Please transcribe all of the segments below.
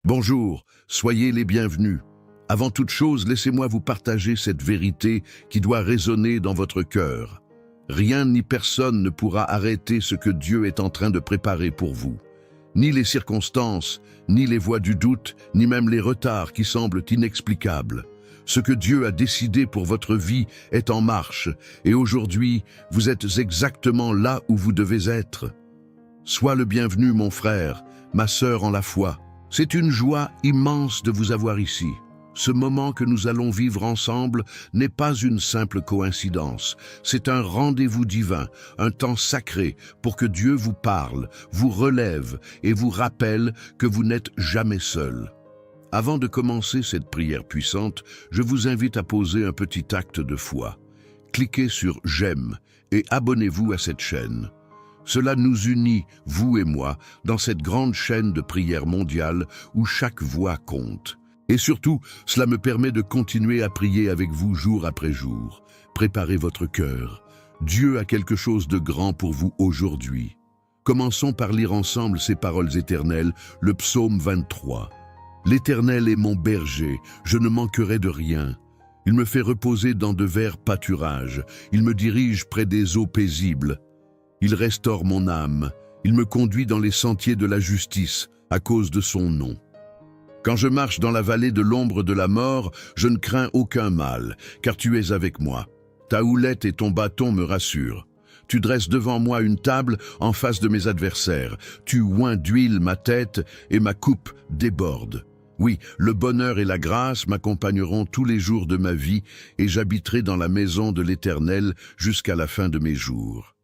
Bonjour, soyez les bienvenus. Avant toute chose, laissez-moi vous partager cette vérité qui doit résonner dans votre cœur. Rien ni personne ne pourra arrêter ce que Dieu est en train de préparer pour vous. Ni les circonstances, ni les voies du doute, ni même les retards qui semblent inexplicables. Ce que Dieu a décidé pour votre vie est en marche, et aujourd'hui, vous êtes exactement là où vous devez être. Sois le bienvenu, mon frère, ma sœur en la foi. C'est une joie immense de vous avoir ici. Ce moment que nous allons vivre ensemble n'est pas une simple coïncidence. C'est un rendez-vous divin, un temps sacré pour que Dieu vous parle, vous relève et vous rappelle que vous n'êtes jamais seul. Avant de commencer cette prière puissante, je vous invite à poser un petit acte de foi. Cliquez sur « J'aime » et abonnez-vous à cette chaîne. Cela nous unit, vous et moi, dans cette grande chaîne de prière mondiale où chaque voix compte. Et surtout, cela me permet de continuer à prier avec vous jour après jour. Préparez votre cœur. Dieu a quelque chose de grand pour vous aujourd'hui. Commençons par lire ensemble ces paroles éternelles, le psaume 23. « L'Éternel est mon berger, je ne manquerai de rien. Il me fait reposer dans de verts pâturages, il me dirige près des eaux paisibles. Il restaure mon âme, il me conduit dans les sentiers de la justice à cause de son nom. Quand je marche dans la vallée de l'ombre de la mort, je ne crains aucun mal, car tu es avec moi. Ta houlette et ton bâton me rassurent. Tu dresses devant moi une table en face de mes adversaires. Tu oins d'huile ma tête et ma coupe déborde. Oui, le bonheur et la grâce m'accompagneront tous les jours de ma vie et j'habiterai dans la maison de l'Éternel jusqu'à la fin de mes jours. »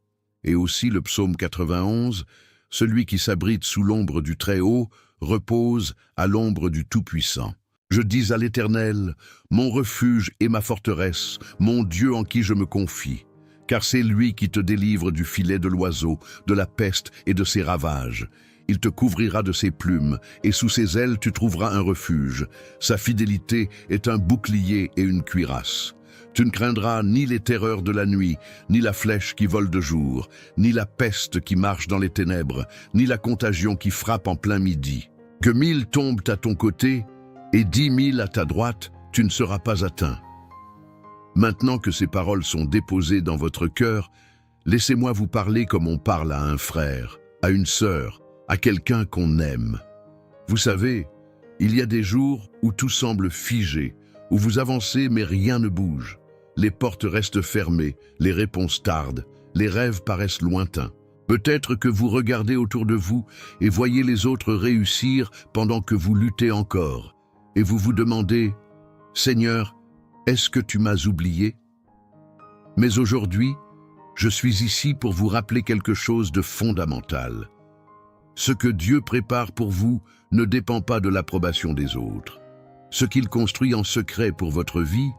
Et aussi le psaume 91, « Celui qui s'abrite sous l'ombre du Très-Haut repose à l'ombre du Tout-Puissant. Je dis à l'Éternel, mon refuge et ma forteresse, mon Dieu en qui je me confie. Car c'est lui qui te délivre du filet de l'oiseau, de la peste et de ses ravages. Il te couvrira de ses plumes, et sous ses ailes tu trouveras un refuge. Sa fidélité est un bouclier et une cuirasse. Tu ne craindras ni les terreurs de la nuit, ni la flèche qui vole de jour, ni la peste qui marche dans les ténèbres, ni la contagion qui frappe en plein midi. Que 1000 tombent à ton côté et 10 000 à ta droite, tu ne seras pas atteint. » Maintenant que ces paroles sont déposées dans votre cœur, laissez-moi vous parler comme on parle à un frère, à une sœur, à quelqu'un qu'on aime. Vous savez, il y a des jours où tout semble figé, où vous avancez mais rien ne bouge. Les portes restent fermées, les réponses tardent, les rêves paraissent lointains. Peut-être que vous regardez autour de vous et voyez les autres réussir pendant que vous luttez encore. Et vous vous demandez, « Seigneur, est-ce que tu m'as oublié ?» Mais aujourd'hui, je suis ici pour vous rappeler quelque chose de fondamental. Ce que Dieu prépare pour vous ne dépend pas de l'approbation des autres. Ce qu'il construit en secret pour votre vie,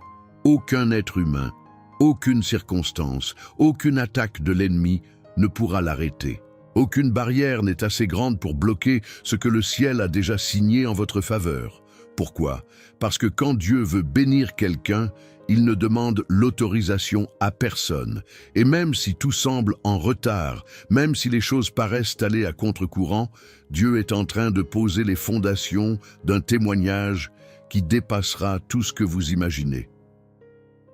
aucun être humain, aucune circonstance, aucune attaque de l'ennemi ne pourra l'arrêter. Aucune barrière n'est assez grande pour bloquer ce que le ciel a déjà signé en votre faveur. Pourquoi? Parce que quand Dieu veut bénir quelqu'un, il ne demande l'autorisation à personne. Et même si tout semble en retard, même si les choses paraissent aller à contre-courant, Dieu est en train de poser les fondations d'un témoignage qui dépassera tout ce que vous imaginez.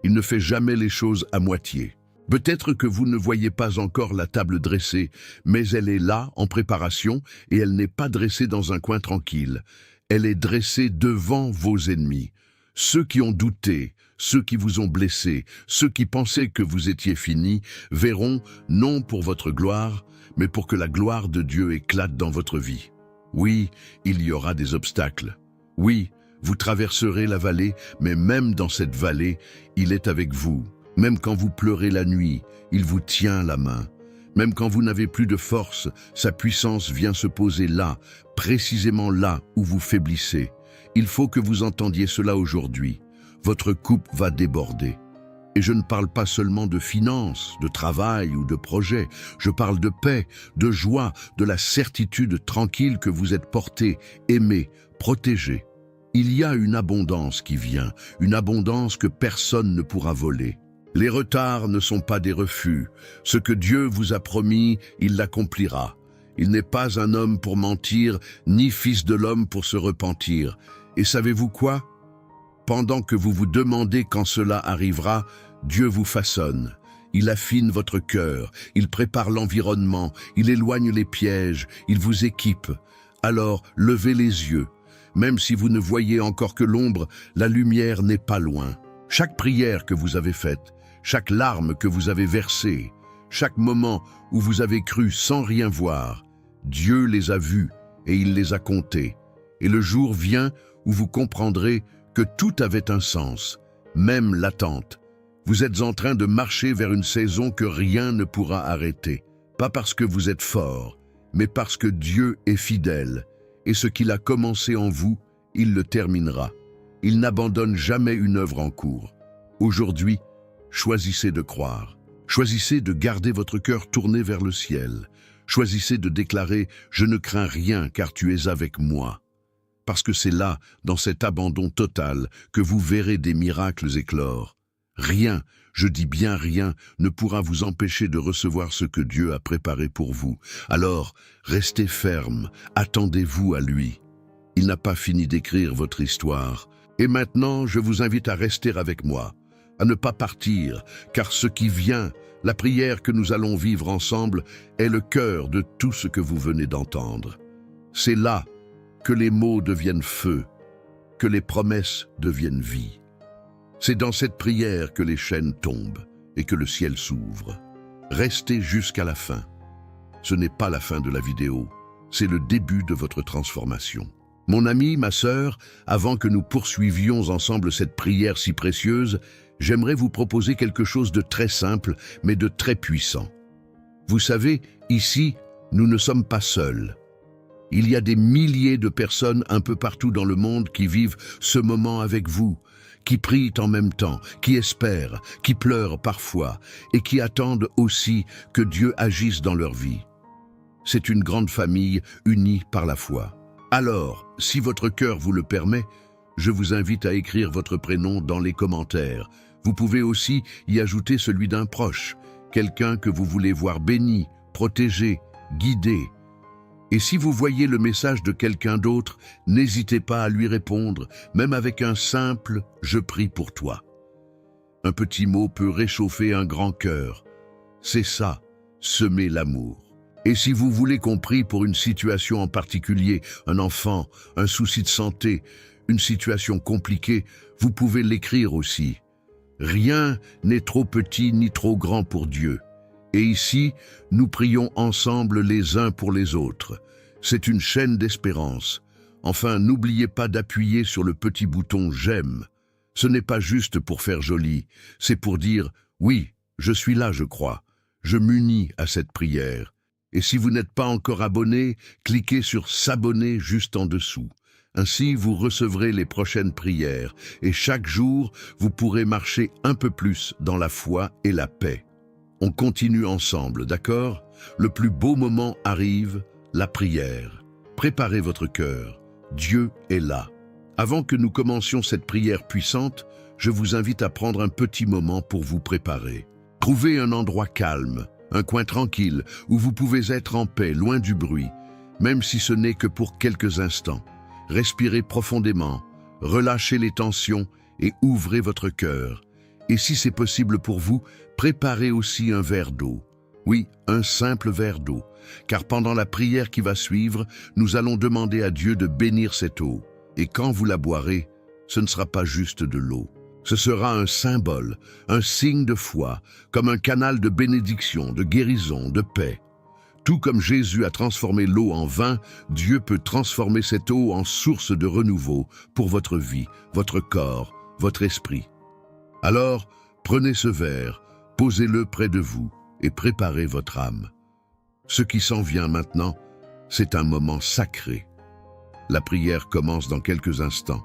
Il ne fait jamais les choses à moitié. Peut-être que vous ne voyez pas encore la table dressée, mais elle est là, en préparation, et elle n'est pas dressée dans un coin tranquille. Elle est dressée devant vos ennemis. Ceux qui ont douté, ceux qui vous ont blessé, ceux qui pensaient que vous étiez fini, verront, non pour votre gloire, mais pour que la gloire de Dieu éclate dans votre vie. Oui, il y aura des obstacles. Oui, vous traverserez la vallée, mais même dans cette vallée, il est avec vous. Même quand vous pleurez la nuit, il vous tient la main. Même quand vous n'avez plus de force, sa puissance vient se poser là, précisément là où vous faiblissez. Il faut que vous entendiez cela aujourd'hui. Votre coupe va déborder. Et je ne parle pas seulement de finances, de travail ou de projets. Je parle de paix, de joie, de la certitude tranquille que vous êtes porté, aimé, protégé. Il y a une abondance qui vient, une abondance que personne ne pourra voler. Les retards ne sont pas des refus. Ce que Dieu vous a promis, il l'accomplira. Il n'est pas un homme pour mentir, ni fils de l'homme pour se repentir. Et savez-vous quoi? Pendant que vous vous demandez quand cela arrivera, Dieu vous façonne. Il affine votre cœur, il prépare l'environnement, il éloigne les pièges, il vous équipe. Alors, levez les yeux. Même si vous ne voyez encore que l'ombre, la lumière n'est pas loin. Chaque prière que vous avez faite, chaque larme que vous avez versée, chaque moment où vous avez cru sans rien voir, Dieu les a vus et il les a comptés. Et le jour vient où vous comprendrez que tout avait un sens, même l'attente. Vous êtes en train de marcher vers une saison que rien ne pourra arrêter. Pas parce que vous êtes fort, mais parce que Dieu est fidèle. Et ce qu'il a commencé en vous, il le terminera. Il n'abandonne jamais une œuvre en cours. Aujourd'hui, choisissez de croire. Choisissez de garder votre cœur tourné vers le ciel. Choisissez de déclarer « Je ne crains rien car tu es avec moi ». Parce que c'est là, dans cet abandon total, que vous verrez des miracles éclore. Rien, je dis bien rien, ne pourra vous empêcher de recevoir ce que Dieu a préparé pour vous. Alors, restez ferme, attendez-vous à lui. Il n'a pas fini d'écrire votre histoire. Et maintenant, je vous invite à rester avec moi, à ne pas partir, car ce qui vient, la prière que nous allons vivre ensemble, est le cœur de tout ce que vous venez d'entendre. C'est là que les mots deviennent feu, que les promesses deviennent vie. C'est dans cette prière que les chaînes tombent et que le ciel s'ouvre. Restez jusqu'à la fin. Ce n'est pas la fin de la vidéo, c'est le début de votre transformation. Mon ami, ma sœur, avant que nous poursuivions ensemble cette prière si précieuse, j'aimerais vous proposer quelque chose de très simple, mais de très puissant. Vous savez, ici, nous ne sommes pas seuls. Il y a des milliers de personnes un peu partout dans le monde qui vivent ce moment avec vous, qui prient en même temps, qui espèrent, qui pleurent parfois et qui attendent aussi que Dieu agisse dans leur vie. C'est une grande famille unie par la foi. Alors, si votre cœur vous le permet, je vous invite à écrire votre prénom dans les commentaires. Vous pouvez aussi y ajouter celui d'un proche, quelqu'un que vous voulez voir béni, protégé, guidé. Et si vous voyez le message de quelqu'un d'autre, n'hésitez pas à lui répondre, même avec un simple « Je prie pour toi ». Un petit mot peut réchauffer un grand cœur. C'est ça, semer l'amour. Et si vous voulez qu'on prie pour une situation en particulier, un enfant, un souci de santé, une situation compliquée, vous pouvez l'écrire aussi. Rien n'est trop petit ni trop grand pour Dieu. Et ici, nous prions ensemble les uns pour les autres. C'est une chaîne d'espérance. Enfin, n'oubliez pas d'appuyer sur le petit bouton « J'aime ». Ce n'est pas juste pour faire joli, c'est pour dire « Oui, je suis là, je crois. Je m'unis à cette prière ». Et si vous n'êtes pas encore abonné, cliquez sur « S'abonner » juste en dessous. Ainsi, vous recevrez les prochaines prières et chaque jour, vous pourrez marcher un peu plus dans la foi et la paix. On continue ensemble, d'accord? Le plus beau moment arrive, la prière. Préparez votre cœur. Dieu est là. Avant que nous commencions cette prière puissante, je vous invite à prendre un petit moment pour vous préparer. Trouvez un endroit calme, un coin tranquille, où vous pouvez être en paix, loin du bruit, même si ce n'est que pour quelques instants. Respirez profondément, relâchez les tensions et ouvrez votre cœur. Et si c'est possible pour vous, préparez aussi un verre d'eau. Oui, un simple verre d'eau, car pendant la prière qui va suivre, nous allons demander à Dieu de bénir cette eau. Et quand vous la boirez, ce ne sera pas juste de l'eau. Ce sera un symbole, un signe de foi, comme un canal de bénédiction, de guérison, de paix. Tout comme Jésus a transformé l'eau en vin, Dieu peut transformer cette eau en source de renouveau pour votre vie, votre corps, votre esprit. Alors, prenez ce verre, posez-le près de vous et préparez votre âme. Ce qui s'en vient maintenant, c'est un moment sacré. La prière commence dans quelques instants.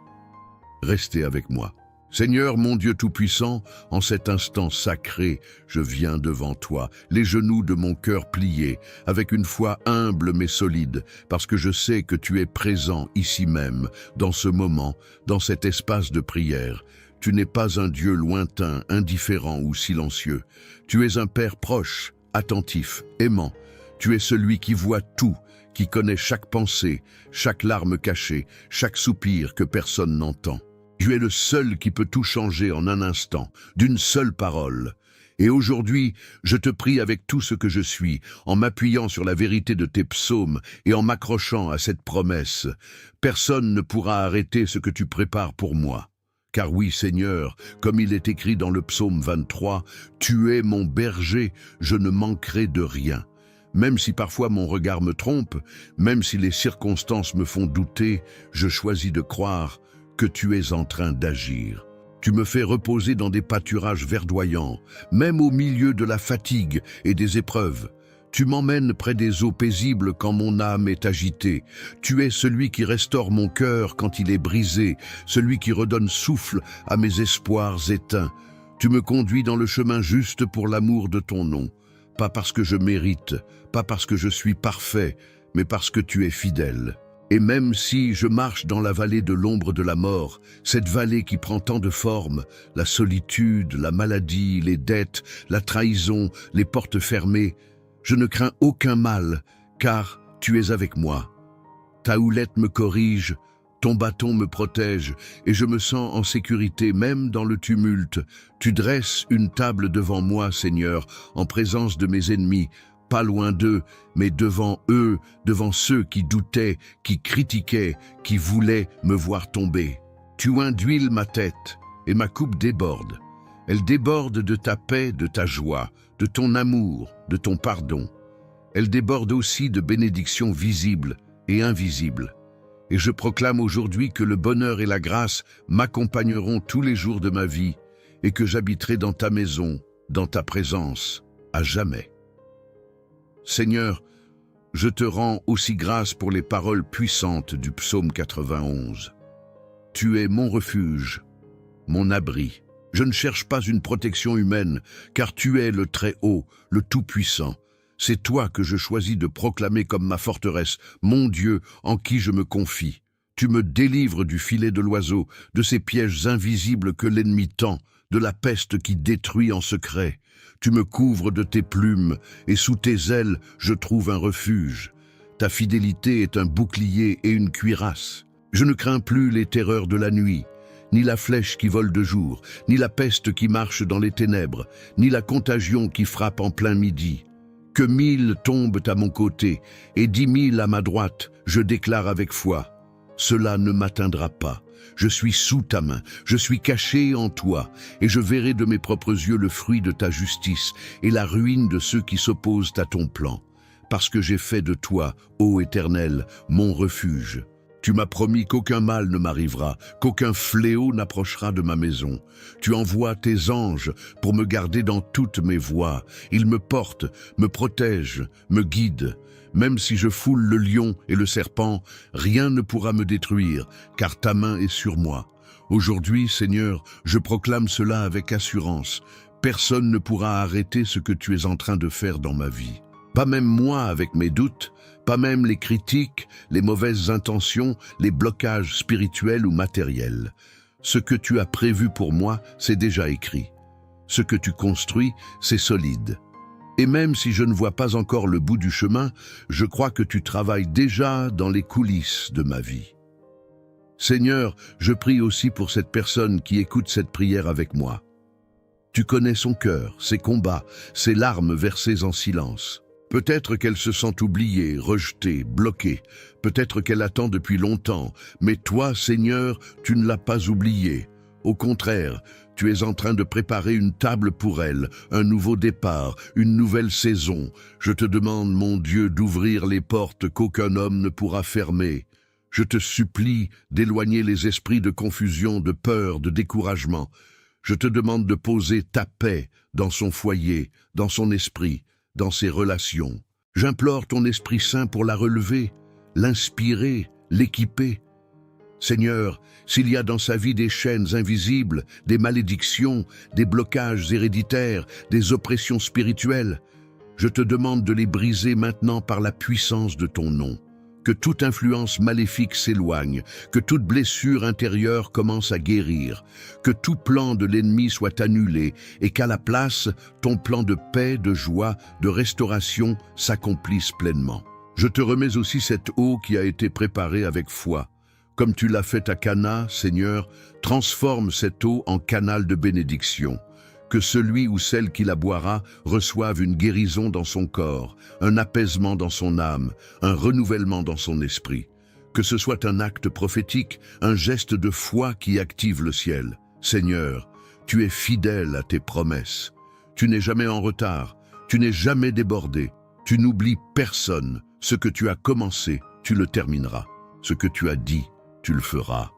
Restez avec moi. Seigneur, mon Dieu Tout-Puissant, en cet instant sacré, je viens devant toi, les genoux de mon cœur pliés, avec une foi humble mais solide, parce que je sais que tu es présent ici même, dans ce moment, dans cet espace de prière. Tu n'es pas un Dieu lointain, indifférent ou silencieux. Tu es un Père proche, attentif, aimant. Tu es celui qui voit tout, qui connaît chaque pensée, chaque larme cachée, chaque soupir que personne n'entend. Tu es le seul qui peut tout changer en un instant, d'une seule parole. Et aujourd'hui, je te prie avec tout ce que je suis, en m'appuyant sur la vérité de tes psaumes et en m'accrochant à cette promesse. Personne ne pourra arrêter ce que tu prépares pour moi. Car oui, Seigneur, comme il est écrit dans le psaume 23, « Tu es mon berger, je ne manquerai de rien ». Même si parfois mon regard me trompe, même si les circonstances me font douter, je choisis de croire que tu es en train d'agir. Tu me fais reposer dans des pâturages verdoyants, même au milieu de la fatigue et des épreuves. Tu m'emmènes près des eaux paisibles quand mon âme est agitée. Tu es celui qui restaure mon cœur quand il est brisé, celui qui redonne souffle à mes espoirs éteints. Tu me conduis dans le chemin juste pour l'amour de ton nom. Pas parce que je mérite, pas parce que je suis parfait, mais parce que tu es fidèle. Et même si je marche dans la vallée de l'ombre de la mort, cette vallée qui prend tant de formes, la solitude, la maladie, les dettes, la trahison, les portes fermées, je ne crains aucun mal, car tu es avec moi. Ta houlette me corrige, ton bâton me protège, et je me sens en sécurité même dans le tumulte. Tu dresses une table devant moi, Seigneur, en présence de mes ennemis, pas loin d'eux, mais devant eux, devant ceux qui doutaient, qui critiquaient, qui voulaient me voir tomber. Tu induis ma tête, et ma coupe déborde. Elle déborde de ta paix, de ta joie, de ton amour, de ton pardon. Elle déborde aussi de bénédictions visibles et invisibles. Et je proclame aujourd'hui que le bonheur et la grâce m'accompagneront tous les jours de ma vie et que j'habiterai dans ta maison, dans ta présence, à jamais. Seigneur, je te rends aussi grâce pour les paroles puissantes du psaume 91. Tu es mon refuge, mon abri. Je ne cherche pas une protection humaine, car tu es le Très-Haut, le Tout-Puissant. C'est toi que je choisis de proclamer comme ma forteresse, mon Dieu en qui je me confie. Tu me délivres du filet de l'oiseau, de ces pièges invisibles que l'ennemi tend, de la peste qui détruit en secret. Tu me couvres de tes plumes, et sous tes ailes, je trouve un refuge. Ta fidélité est un bouclier et une cuirasse. Je ne crains plus les terreurs de la nuit, ni la flèche qui vole de jour, ni la peste qui marche dans les ténèbres, ni la contagion qui frappe en plein midi. Que 1000 tombent à mon côté, et 10 000 à ma droite, je déclare avec foi. Cela ne m'atteindra pas. Je suis sous ta main, je suis caché en toi, et je verrai de mes propres yeux le fruit de ta justice et la ruine de ceux qui s'opposent à ton plan. Parce que j'ai fait de toi, ô Éternel, mon refuge. Tu m'as promis qu'aucun mal ne m'arrivera, qu'aucun fléau n'approchera de ma maison. Tu envoies tes anges pour me garder dans toutes mes voies. Ils me portent, me protègent, me guident. Même si je foule le lion et le serpent, rien ne pourra me détruire, car ta main est sur moi. Aujourd'hui, Seigneur, je proclame cela avec assurance. Personne ne pourra arrêter ce que tu es en train de faire dans ma vie. Pas même moi avec mes doutes, pas même les critiques, les mauvaises intentions, les blocages spirituels ou matériels. Ce que tu as prévu pour moi, c'est déjà écrit. Ce que tu construis, c'est solide. Et même si je ne vois pas encore le bout du chemin, je crois que tu travailles déjà dans les coulisses de ma vie. Seigneur, je prie aussi pour cette personne qui écoute cette prière avec moi. Tu connais son cœur, ses combats, ses larmes versées en silence. Peut-être qu'elle se sent oubliée, rejetée, bloquée. Peut-être qu'elle attend depuis longtemps. Mais toi, Seigneur, tu ne l'as pas oubliée. Au contraire, tu es en train de préparer une table pour elle, un nouveau départ, une nouvelle saison. Je te demande, mon Dieu, d'ouvrir les portes qu'aucun homme ne pourra fermer. Je te supplie d'éloigner les esprits de confusion, de peur, de découragement. Je te demande de poser ta paix dans son foyer, dans son esprit, dans ses relations. J'implore ton Esprit Saint pour la relever, l'inspirer, l'équiper. Seigneur, s'il y a dans sa vie des chaînes invisibles, des malédictions, des blocages héréditaires, des oppressions spirituelles, je te demande de les briser maintenant par la puissance de ton nom. que toute influence maléfique s'éloigne, que toute blessure intérieure commence à guérir, que tout plan de l'ennemi soit annulé et qu'à la place, ton plan de paix, de joie, de restauration s'accomplisse pleinement. Je te remets aussi cette eau qui a été préparée avec foi. Comme tu l'as fait à Cana, Seigneur, transforme cette eau en canal de bénédiction. Que celui ou celle qui la boira reçoive une guérison dans son corps, un apaisement dans son âme, un renouvellement dans son esprit. Que ce soit un acte prophétique, un geste de foi qui active le ciel. Seigneur, tu es fidèle à tes promesses. Tu n'es jamais en retard, tu n'es jamais débordé. Tu n'oublies personne. Ce que tu as commencé, tu le termineras. Ce que tu as dit, tu le feras.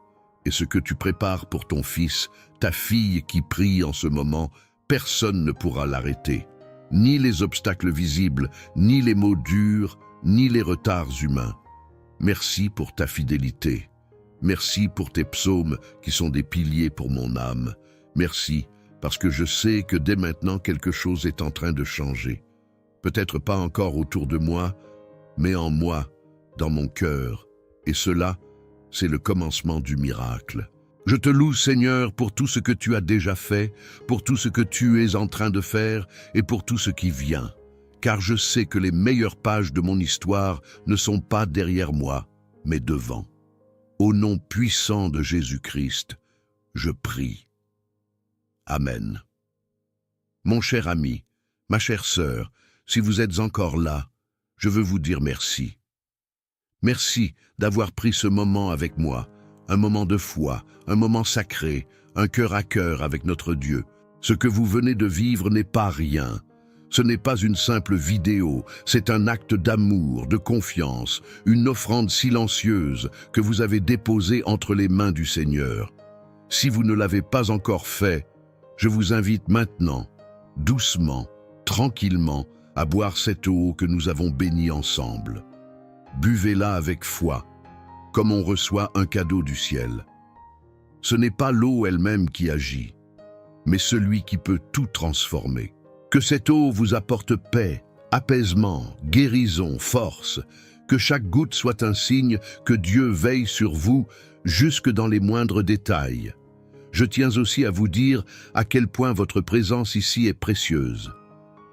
Et ce que tu prépares pour ton fils, ta fille qui prie en ce moment, personne ne pourra l'arrêter. Ni les obstacles visibles, ni les mots durs, ni les retards humains. Merci pour ta fidélité. Merci pour tes psaumes qui sont des piliers pour mon âme. Merci parce que je sais que dès maintenant quelque chose est en train de changer. Peut-être pas encore autour de moi, mais en moi, dans mon cœur. Et cela, c'est le commencement du miracle. Je te loue, Seigneur, pour tout ce que tu as déjà fait, pour tout ce que tu es en train de faire et pour tout ce qui vient. Car je sais que les meilleures pages de mon histoire ne sont pas derrière moi, mais devant. Au nom puissant de Jésus-Christ, je prie. Amen. Mon cher ami, ma chère sœur, si vous êtes encore là, je veux vous dire merci. Merci d'avoir pris ce moment avec moi, un moment de foi, un moment sacré, un cœur à cœur avec notre Dieu. Ce que vous venez de vivre n'est pas rien. Ce n'est pas une simple vidéo, c'est un acte d'amour, de confiance, une offrande silencieuse que vous avez déposée entre les mains du Seigneur. Si vous ne l'avez pas encore fait, je vous invite maintenant, doucement, tranquillement, à boire cette eau que nous avons bénie ensemble. Buvez-la avec foi, comme on reçoit un cadeau du ciel. Ce n'est pas l'eau elle-même qui agit, mais celui qui peut tout transformer. Que cette eau vous apporte paix, apaisement, guérison, force, que chaque goutte soit un signe que Dieu veille sur vous jusque dans les moindres détails. Je tiens aussi à vous dire à quel point votre présence ici est précieuse.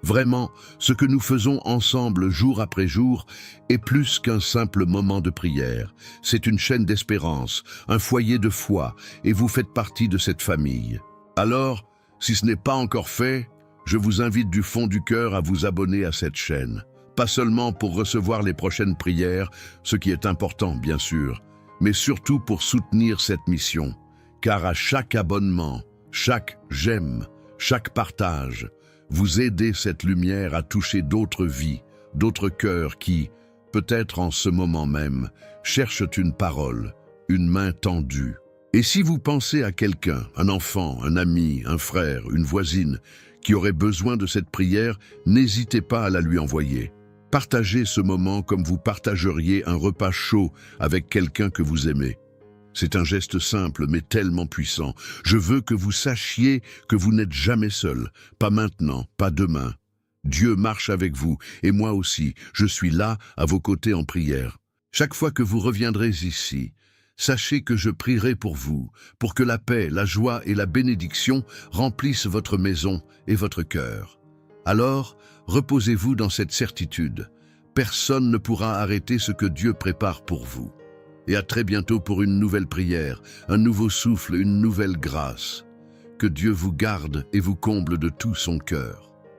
Vraiment, ce que nous faisons ensemble jour après jour est plus qu'un simple moment de prière. C'est une chaîne d'espérance, un foyer de foi, et vous faites partie de cette famille. Alors, si ce n'est pas encore fait, je vous invite du fond du cœur à vous abonner à cette chaîne. Pas seulement pour recevoir les prochaines prières, ce qui est important bien sûr, mais surtout pour soutenir cette mission. Car à chaque abonnement, chaque j'aime, chaque partage, vous aidez cette lumière à toucher d'autres vies, d'autres cœurs qui, peut-être en ce moment même, cherchent une parole, une main tendue. Et si vous pensez à quelqu'un, un enfant, un ami, un frère, une voisine, qui aurait besoin de cette prière, n'hésitez pas à la lui envoyer. Partagez ce moment comme vous partageriez un repas chaud avec quelqu'un que vous aimez. C'est un geste simple mais tellement puissant. Je veux que vous sachiez que vous n'êtes jamais seul, pas maintenant, pas demain. Dieu marche avec vous et moi aussi, je suis là à vos côtés en prière. Chaque fois que vous reviendrez ici, sachez que je prierai pour vous, pour que la paix, la joie et la bénédiction remplissent votre maison et votre cœur. Alors, reposez-vous dans cette certitude. Personne ne pourra arrêter ce que Dieu prépare pour vous. Et à très bientôt pour une nouvelle prière, un nouveau souffle, une nouvelle grâce. Que Dieu vous garde et vous comble de tout son cœur.